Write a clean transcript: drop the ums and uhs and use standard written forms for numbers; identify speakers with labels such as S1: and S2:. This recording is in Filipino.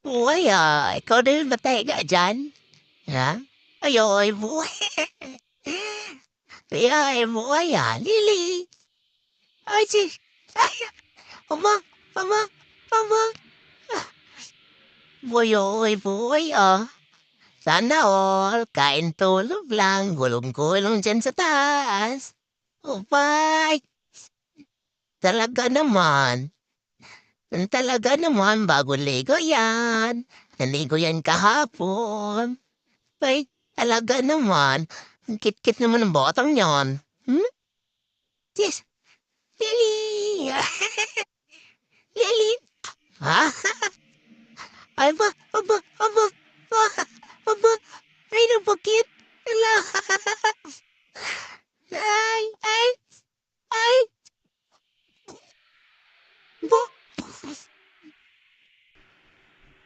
S1: Buhay, ikaw na yung matega diyan, ha? Ayoy buhay. Ayoy buhay, Lili. Ay, ay, ama, ama, ama. Buhay, oy, buhay, Sana all, kain tulog lang, gulong-gulong dyan sa taas. Bye! Talaga naman, bagong ligo yan. Naligo yan kahapon. Ay, talaga naman. Ang kit-kit naman ng botang yon. Hmm? Yes, Lily! Lily! Ha? Ay ba? Aba, aba, aba, ay napakit. Ala. Ay, ay, ay, ba?